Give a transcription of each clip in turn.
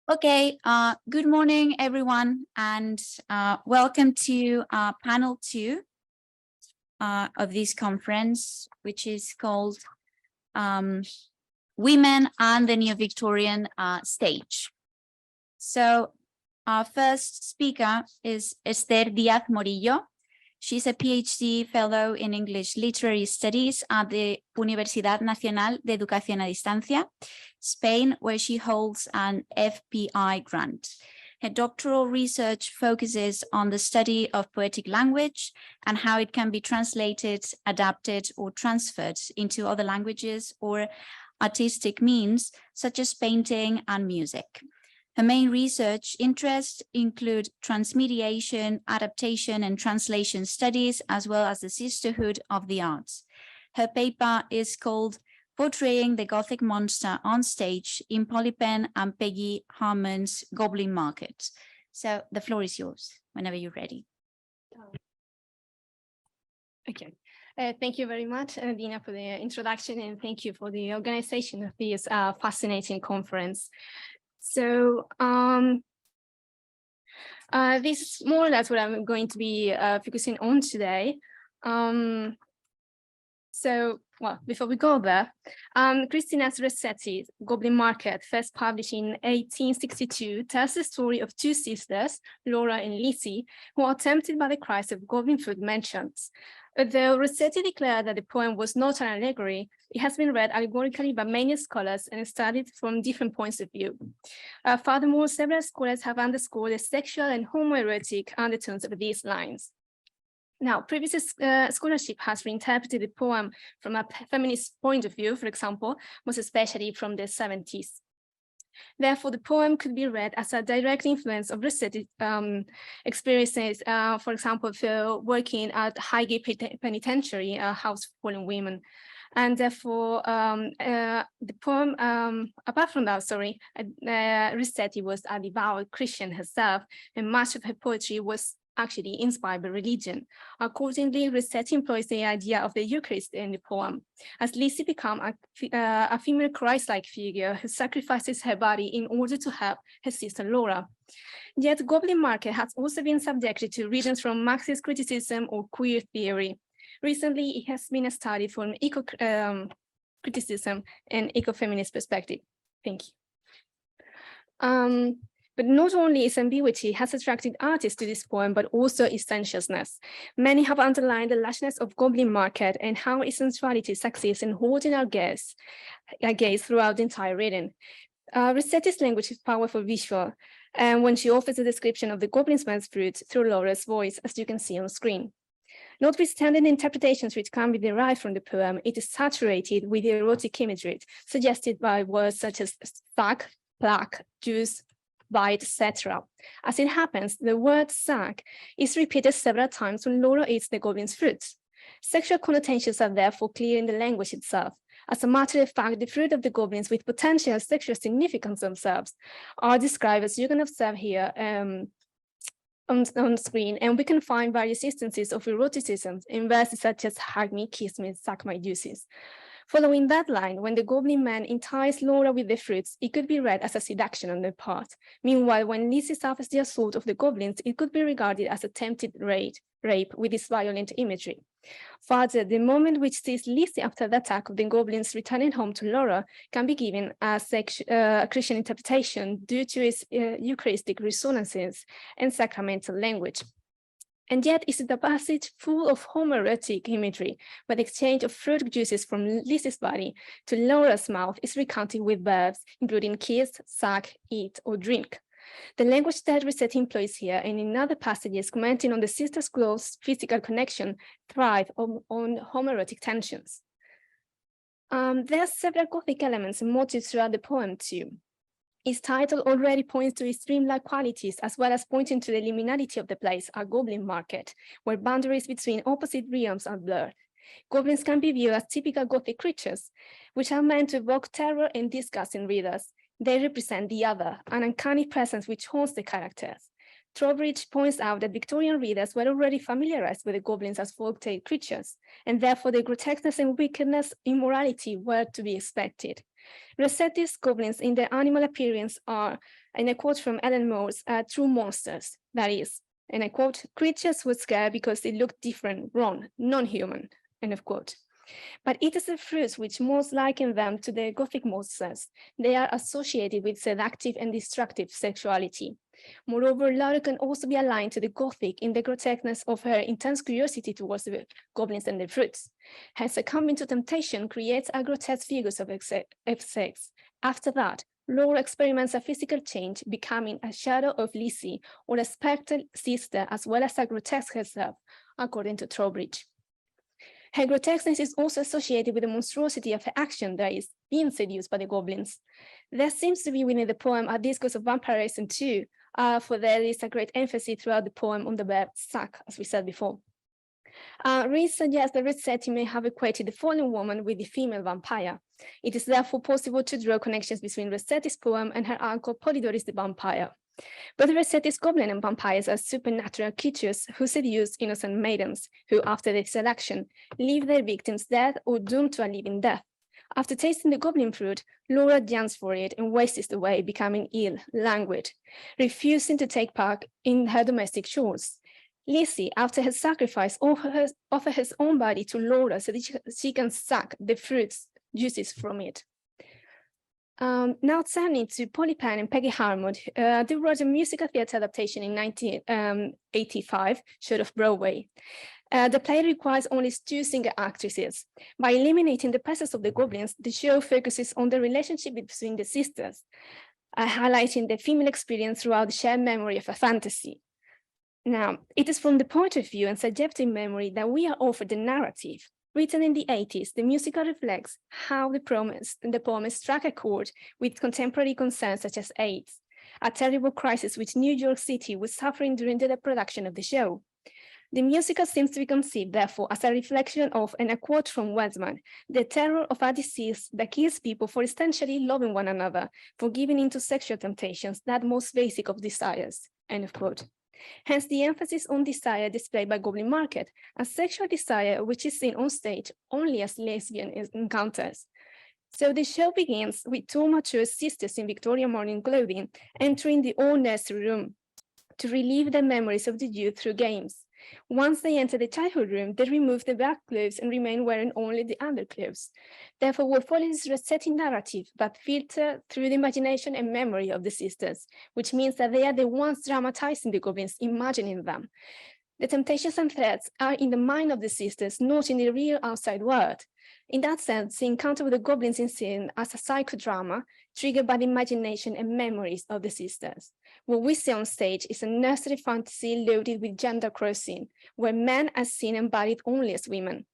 Okay, good morning, everyone, and welcome to panel 2 of this conference, which is called Women and the Neo-Victorian Stage. So our first speaker is Ester Díaz Morillo. She's a PhD fellow in English Literary Studies at the Universitat Nacional de Educación a Distancia, Spain, where she holds an FPI grant. Her doctoral research focuses on the study of poetic language and how it can be translated, adapted, or transferred into other languages or artistic means, such as painting and music. Her main research interests include transmediation, adaptation, and translation studies, as well as the sisterhood of the arts. Her paper is called Portraying the Gothic Monster on Stage in Polypen and Peggy Harmon's Goblin Market. So the floor is yours whenever you're ready. Okay. Thank you very much, Dina, for the introduction, and thank you for the organization of this fascinating conference. So this is more or less what I'm going to be focusing on today. Well, before we go there, Christina Rossetti's Goblin Market, first published in 1862, tells the story of two sisters, Laura and Lizzie, who are tempted by the cries of goblin food merchants. Although Rossetti declared that the poem was not an allegory, it has been read allegorically by many scholars and studied from different points of view. Furthermore, several scholars have underscored the sexual and homoerotic undertones of these lines. Now, previous scholarship has reinterpreted the poem from a feminist point of view, for example, most especially from the 70s. Therefore, the poem could be read as a direct influence of Rossetti's experiences, for example, for working at Highgate Penitentiary, a house for fallen women. And therefore, the poem, apart from that, Rossetti was a devout Christian herself, and much of her poetry was actually inspired by religion. Accordingly, Rossetti employs the idea of the Eucharist in the poem, as Lizzie becomes a female Christ-like figure who sacrifices her body in order to help her sister Laura. Yet Goblin Market has also been subjected to readings from Marxist criticism or queer theory. Recently, it has been studied from eco-criticism and eco-feminist perspective. Thank you. But not only its ambiguity has attracted artists to this poem, but also its sensuousness. Many have underlined the lushness of Goblin Market and how its sensuality succeeds in holding our gaze throughout the entire reading. Rossetti's language is powerful visual, and when she offers a description of the goblin smells fruit through Laura's voice, as you can see on screen. Notwithstanding the interpretations which can be derived from the poem, it is saturated with erotic imagery, suggested by words such as sack, plaque, juice, bite, etc. As it happens, the word sack is repeated several times when Laura eats the goblin's fruits. Sexual connotations are therefore clear in the language itself. As a matter of fact, the fruit of the goblins with potential sexual significance themselves are described, as you can observe here on screen, and we can find various instances of eroticism in verses such as hug me, kiss me, suck my juices. Following that line, when the goblin man entices Laura with the fruits, it could be read as a seduction on their part. Meanwhile, when Lizzie suffers the assault of the goblins, it could be regarded as attempted rape with this violent imagery. Further, the moment which sees Lizzie after the attack of the goblins returning home to Laura can be given as a Christian interpretation due to its Eucharistic resonances and sacramental language. And yet, is it a passage full of homoerotic imagery, where the exchange of fruit juices from Lizzie's body to Laura's mouth is recounted with verbs, including kiss, suck, eat, or drink. The language that Rossetti employs here and in other passages commenting on the sisters' close physical connection thrive on homoerotic tensions. There are several Gothic elements and motifs throughout the poem too. Its title already points to its dreamlike qualities, as well as pointing to the liminality of the place, a goblin market, where boundaries between opposite realms are blurred. Goblins can be viewed as typical Gothic creatures, which are meant to evoke terror and disgust in readers. They represent the other, an uncanny presence which haunts the characters. Trowbridge points out that Victorian readers were already familiarized with the goblins as folktale creatures, and therefore their grotesqueness and wickedness, immorality were to be expected. Rossetti's goblins in their animal appearance are, and I quote from Ellen Moore's, true monsters. That is, and I quote, creatures who scare because they look different, wrong, non-human, end of quote. But it is the fruits which most liken them to the Gothic monsters. They are associated with seductive and destructive sexuality. Moreover, Laura can also be aligned to the Gothic in the grotesqueness of her intense curiosity towards the goblins and their fruits. Her succumbing to temptation creates a grotesque figures of sex. After that, Laura experiments a physical change, becoming a shadow of Lizzie, or a spectral sister, as well as a grotesque herself, according to Trowbridge. Her grotesqueness is also associated with the monstrosity of her action, that is, being seduced by the goblins. There seems to be within the poem a discourse of vampirism too, for there is a great emphasis throughout the poem on the verb suck, as we said before. Reed suggests that Rossetti may have equated the fallen woman with the female vampire. It is therefore possible to draw connections between Rossetti's poem and her uncle Polydorus the vampire. Both Rossetti's goblin and vampires are supernatural creatures who seduce innocent maidens, who, after their seduction, leave their victims dead or doomed to a living death. After tasting the goblin fruit, Laura yearns for it and wastes away, becoming ill, languid, refusing to take part in her domestic chores. Lizzie, after her sacrifice, offers her own body to Laura so that she can suck the fruit's juices from it. Now turning to Polly Penn and Peggy Harmon, they wrote a musical theatre adaptation in 1985, short of Broadway. The play requires only 2 single actresses. By eliminating the presence of the goblins, the show focuses on the relationship between the sisters, highlighting the female experience throughout the shared memory of a fantasy. Now, it is from the point of view and subjective memory that we are offered the narrative. Written in the 80s, the musical reflects how the poem struck a chord with contemporary concerns such as AIDS, a terrible crisis which New York City was suffering during the production of the show. The musical seems to be conceived, therefore, as a reflection of, and a quote from Westman, the terror of a disease that kills people for essentially loving one another, for giving into sexual temptations, that most basic of desires, end of quote. Hence the emphasis on desire displayed by Goblin Market, a sexual desire which is seen on stage only as lesbian encounters. So the show begins with 2 mature sisters in Victorian morning clothing entering the old nursery room to relive their memories of the youth through games. Once they enter the childhood room, they remove the back clothes and remain wearing only the underclothes. Therefore, what follows is Rossetti narrative, but filtered through the imagination and memory of the sisters, which means that they are the ones dramatizing the goblins, imagining them. The temptations and threats are in the mind of the sisters, not in the real outside world. In that sense, the encounter with the goblins is seen as a psychodrama triggered by the imagination and memories of the sisters. What we see on stage is a nursery fantasy loaded with gender crossing, where men are seen and embodied only as women.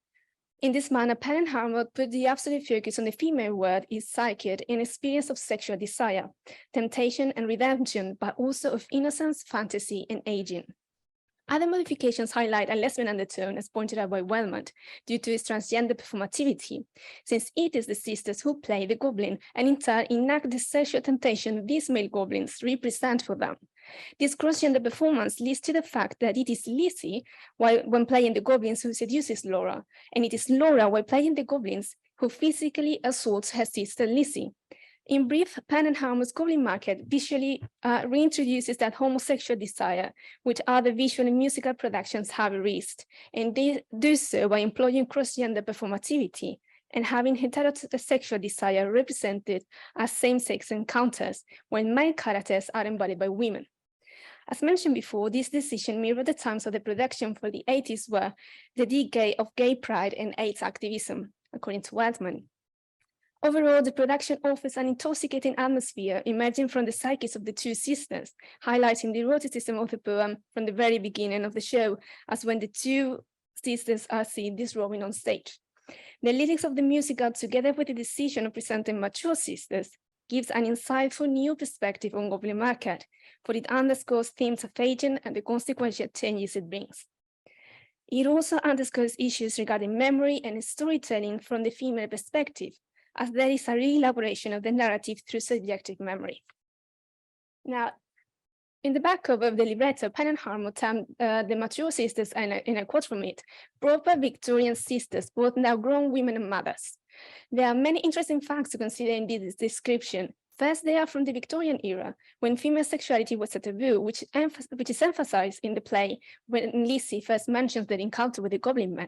In this manner, Penn and Harmon put the absolute focus on the female world, its psyche, and experience of sexual desire, temptation and redemption, but also of innocence, fantasy, and aging. Other modifications highlight a lesbian undertone, as pointed out by Wellman, due to its transgender performativity, since it is the sisters who play the goblin and in turn enact the sexual temptation these male goblins represent for them. This cross-gender performance leads to the fact that it is Lizzie, when playing the goblins, who seduces Laura, and it is Laura, while playing the goblins, who physically assaults her sister Lizzie. In brief, Penn and Harmon's Goblin Market visually reintroduces that homosexual desire, which other visual and musical productions have erased, and they do so by employing cross-gender performativity and having heterosexual desire represented as same-sex encounters, while male characters are embodied by women. As mentioned before, this decision mirrored the times of the production for the 80s were the decade of gay pride and AIDS activism, according to Wellman. Overall, the production offers an intoxicating atmosphere emerging from the psyches of the 2 sisters, highlighting the eroticism of the poem from the very beginning of the show, as when the 2 sisters are seen disrobing on stage. The lyrics of the musical, together with the decision of presenting mature sisters, gives an insightful new perspective on Goblin Market, for it underscores themes of aging and the consequential changes it brings. It also underscores issues regarding memory and storytelling from the female perspective, as there is a re-elaboration of the narrative through subjective memory. Now, in the back cover of the libretto, Penn and Harmon termed the mature sisters, and I quote from it, proper Victorian sisters, both now grown women and mothers. There are many interesting facts to consider in this description. First, they are from the Victorian era, when female sexuality was a taboo, which is emphasized in the play when Lizzie first mentions their encounter with the Goblin man.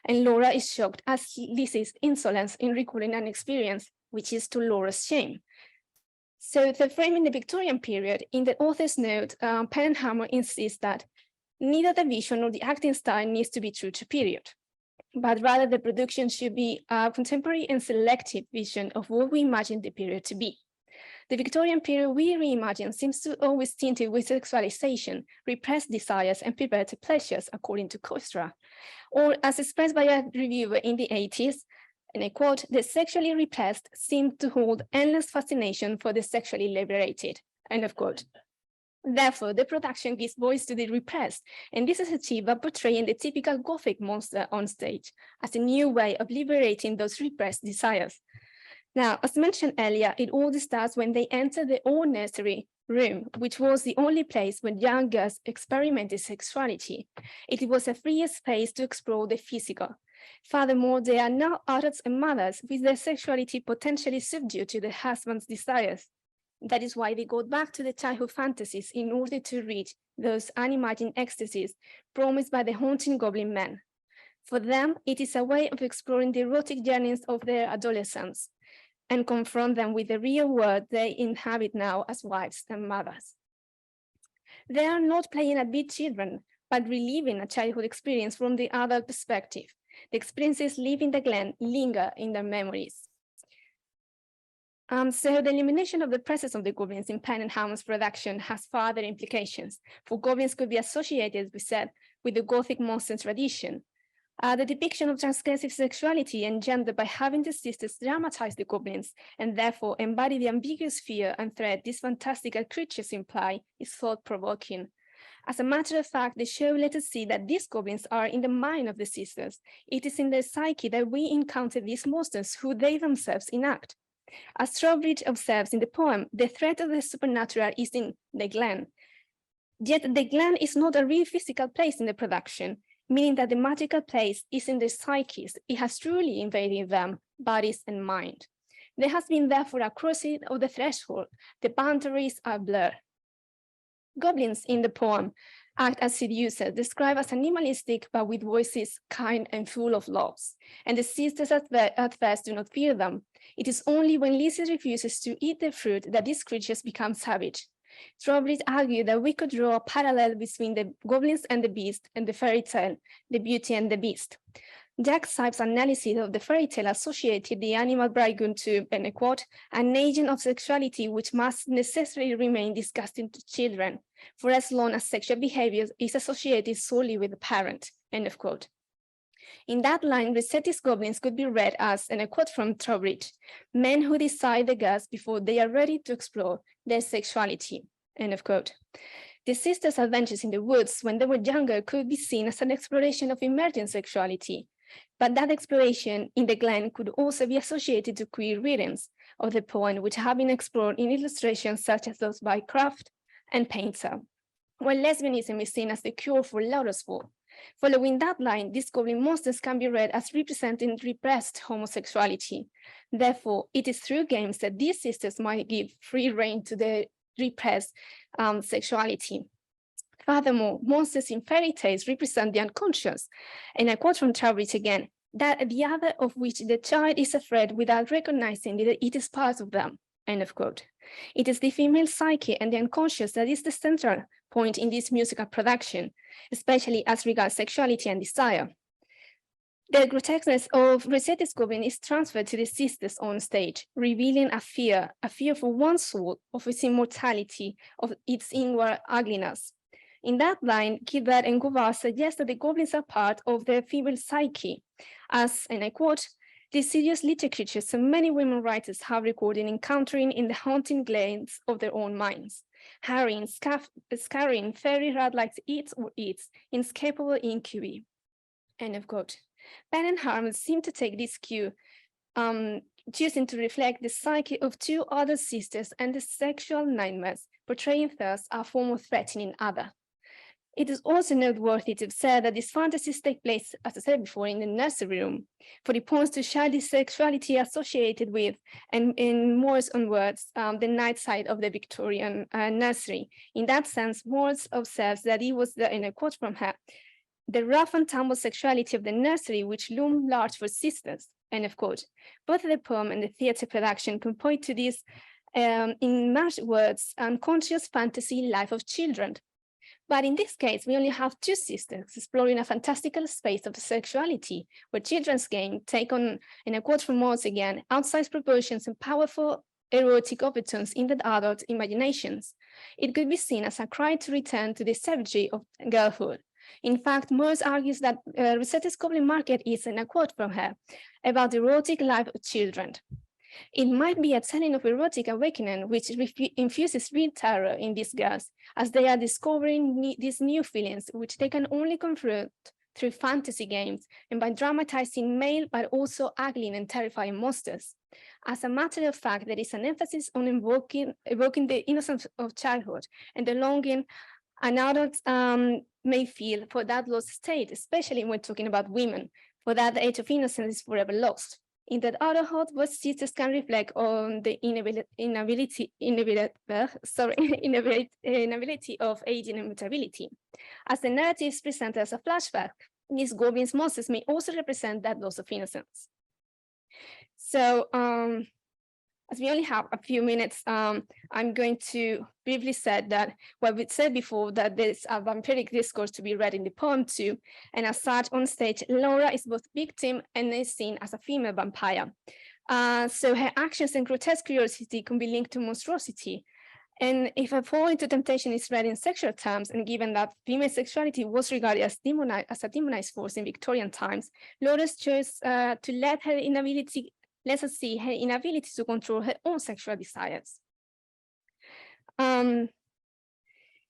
And Laura is shocked at Lizzie's insolence in recalling an experience, which is to Laura's shame. So the frame in the Victorian period, in the author's note, Peggy Harmon insists that neither the vision nor the acting style needs to be true to period, but rather the production should be a contemporary and selective vision of what we imagine the period to be. The Victorian period we reimagine seems to always tinted with sexualization, repressed desires, and perverted pleasures, according to Kostra. Or as expressed by a reviewer in the 80s, and I quote, "The sexually repressed seem to hold endless fascination for the sexually liberated," end of quote. Therefore, the production gives voice to the repressed, and this is achieved by portraying the typical Gothic monster on stage as a new way of liberating those repressed desires. Now, as mentioned earlier, it all starts when they enter the old nursery room, which was the only place where young girls experimented sexuality. It was a free space to explore the physical. Furthermore, they are now adults and mothers with their sexuality potentially subdued to their husband's desires. That is why they go back to the childhood fantasies in order to reach those unimagined ecstasies promised by the haunting Goblin man. For them, it is a way of exploring the erotic journeys of their adolescence and confront them with the real world they inhabit now as wives and mothers. They are not playing at being children, but reliving a childhood experience from the adult perspective. The experiences lived in the glen linger in their memories. So the elimination of the presence of the goblins in Peggy Harmon's production has further implications, for goblins could be associated, we said, with the Gothic monster tradition. The depiction of transgressive sexuality and gender by having the sisters dramatize the goblins and therefore embody the ambiguous fear and threat these fantastical creatures imply is thought-provoking. As a matter of fact, the show let us see that these goblins are in the mind of the sisters. It is in their psyche that we encounter these monsters who they themselves enact. As Trowbridge observes in the poem, the threat of the supernatural is in the glen. Yet the glen is not a real physical place in the production, meaning that the magical place is in their psyches. It has truly invaded them, bodies and mind. There has been therefore a crossing of the threshold. The boundaries are blurred. Goblins in the poem act as seducers, described as animalistic but with voices kind and full of loves. And the sisters at first do not fear them. It is only when Lizzie refuses to eat the fruit that these creatures become savage. Trowbridge argued that we could draw a parallel between the goblins and the beast and the fairy tale, the Beauty and the Beast. Jack Sipe's analysis of the fairy tale associated the animal bridegroom to, and I quote, "an agent of sexuality which must necessarily remain disgusting to children, for as long as sexual behavior is associated solely with the parent," end of quote. In that line, Rossetti's goblins could be read as, and I quote from Trowbridge, "men who decide the girls before they are ready to explore their sexuality," end of quote. The sisters' adventures in the woods when they were younger could be seen as an exploration of emergent sexuality, but that exploration in the glen could also be associated to queer readings of the poem, which have been explored in illustrations such as those by Kraft and Painter, where lesbianism is seen as the cure for Laura's Fall. Following that line, these goblin monsters can be read as representing repressed homosexuality. Therefore, it is through games that these sisters might give free rein to their repressed sexuality. Furthermore, monsters in fairy tales represent the unconscious, and I quote from Trowbridge again, "that the other of which the child is afraid without recognizing that it is part of them," end of quote. It is the female psyche and the unconscious that is the central point in this musical production, especially as regards sexuality and desire. The grotesqueness of Rossetti's Goblin is transferred to the sisters on stage, revealing a fear for one's soul, of its immortality, of its inward ugliness. In that line, Gilbert and Gouvard suggest that the goblins are part of the female psyche, as, and I quote, "the serious little creatures so many women writers have recorded encountering in the haunting glades of their own minds, harrying, scurrying, fairy rat-like eats or eats, inescapable incubi," end of quote. Peggy and Harmon seem to take this cue, choosing to reflect the psyche of two other sisters and the sexual nightmares, portraying thus a form of threatening other. It is also noteworthy to say that these fantasies take place, as I said before, in the nursery room, for the poems to childish sexuality associated with, and in Moore's own words, the night side of the Victorian nursery. In that sense, Morse observes that it was, in a quote from her, the rough and tumble sexuality of the nursery which loomed large for sisters, end of quote. Both the poem and the theatre production can point to this, in Marsh's words, unconscious fantasy life of children. But in this case, we only have two sisters exploring a fantastical space of sexuality, where children's game take on, in a quote from Morse again, outsized proportions and powerful erotic overtones in the adult imaginations. It could be seen as a cry to return to the savagery of girlhood. In fact, Morse argues that Rossetti's Goblin Market is, in a quote from her, about the erotic life of children. It might be a telling of erotic awakening, which infuses real terror in these girls, as they are discovering these new feelings, which they can only confront through fantasy games and by dramatizing male, but also ugly and terrifying monsters. As a matter of fact, there is an emphasis on evoking the innocence of childhood and the longing an adult may feel for that lost state, especially when talking about women, for that the age of innocence is forever lost. In that adulthood, both sisters can reflect on the inability of aging and mutability. As the narrative is presented as a flashback, these goblins monsters may also represent that loss of innocence. So, as we only have a few minutes, I'm going to briefly say that what we said before, that there's a vampiric discourse to be read in the poem too, and as such, on stage, Laura is both victim and is seen as a female vampire. So her actions and grotesque curiosity can be linked to monstrosity. And if a fall into temptation is read in sexual terms, and given that female sexuality was regarded as a demonized force in Victorian times, Laura's choice to lets us see her inability to control her own sexual desires.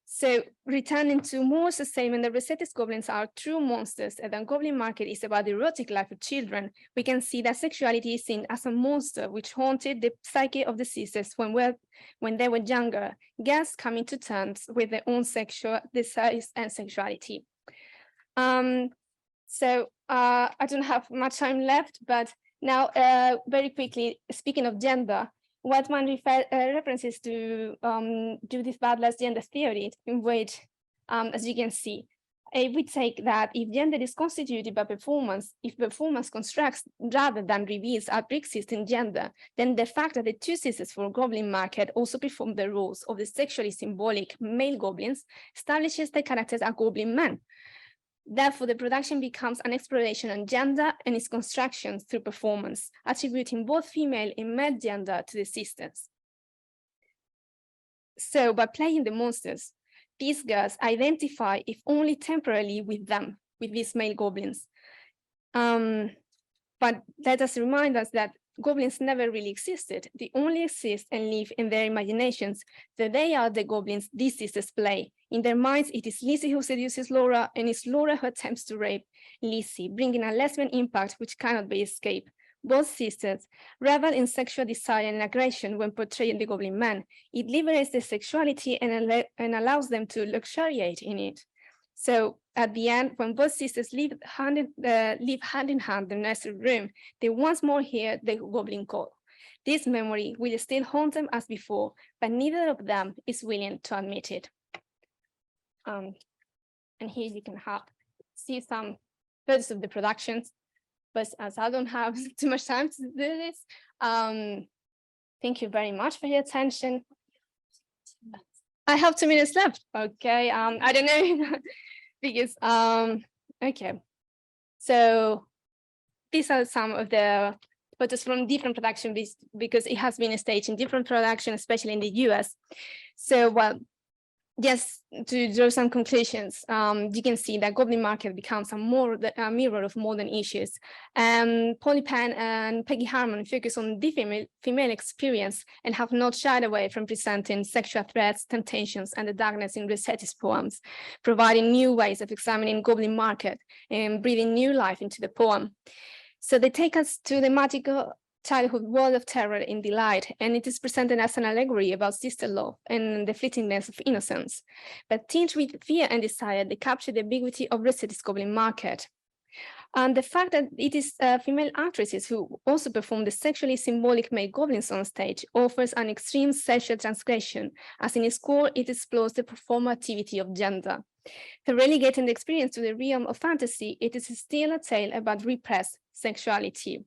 So returning to Morse's statement that Rossetti's goblins are true monsters and the Goblin Market is about the erotic life of children, we can see that sexuality is seen as a monster which haunted the psyche of the sisters when they were younger, girls coming to terms with their own sexual desires and sexuality. So I don't have much time left, but now, very quickly, speaking of gender, Whitman references to Judith Butler's gender theory, in which, as you can see, we take that if gender is constituted by performance, if performance constructs rather than reveals a pre-existing gender, then the fact that the two sisters for Goblin Market also perform the roles of the sexually symbolic male goblins establishes the characters as goblin men. Therefore, the production becomes an exploration on gender and its construction through performance, attributing both female and male gender to the sisters. So, by playing the monsters, these girls identify, if only temporarily, with them, with these male goblins. But let us remind us that goblins never really existed. They only exist and live in their imaginations. So they are the goblins these sisters play. In their minds, it is Lizzie who seduces Laura, and it's Laura who attempts to rape Lizzie, bringing a lesbian impact which cannot be escaped. Both sisters revel in sexual desire and aggression when portraying the goblin man. It liberates their sexuality and allows them to luxuriate in it. So at the end, when both sisters live hand in hand in the nursery room, they once more hear the goblin call. This memory will still haunt them as before, but neither of them is willing to admit it. And here you can see some photos of the productions, but as I don't have too much time to do this, thank you very much for your attention. I have 2 minutes left. Okay, I don't know because okay. So these are some of the photos from different productions because it has been staged in different productions, especially in the US. So well, just to draw some conclusions, you can see that Goblin Market becomes a mirror of modern issues. Polly Penn and Peggy Harmon focus on the female experience and have not shied away from presenting sexual threats, temptations, and the darkness in Rossetti's poems, providing new ways of examining Goblin Market and breathing new life into the poem. So they take us to the magical childhood world of terror and delight, and it is presented as an allegory about sister love and the fleetingness of innocence. But tinged with fear and desire, they capture the ambiguity of Restaging's Goblin market. And the fact that it is female actresses who also perform the sexually symbolic male goblins on stage offers an extreme sexual transgression, as in its core it explores the performativity of gender. For relegating the experience to the realm of fantasy, it is still a tale about repressed sexuality.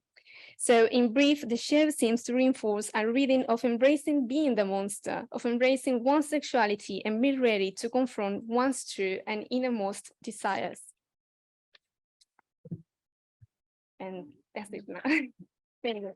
So in brief, the show seems to reinforce a reading of embracing being the monster, of embracing one's sexuality and being ready to confront one's true and innermost desires. And that's it now. Very good.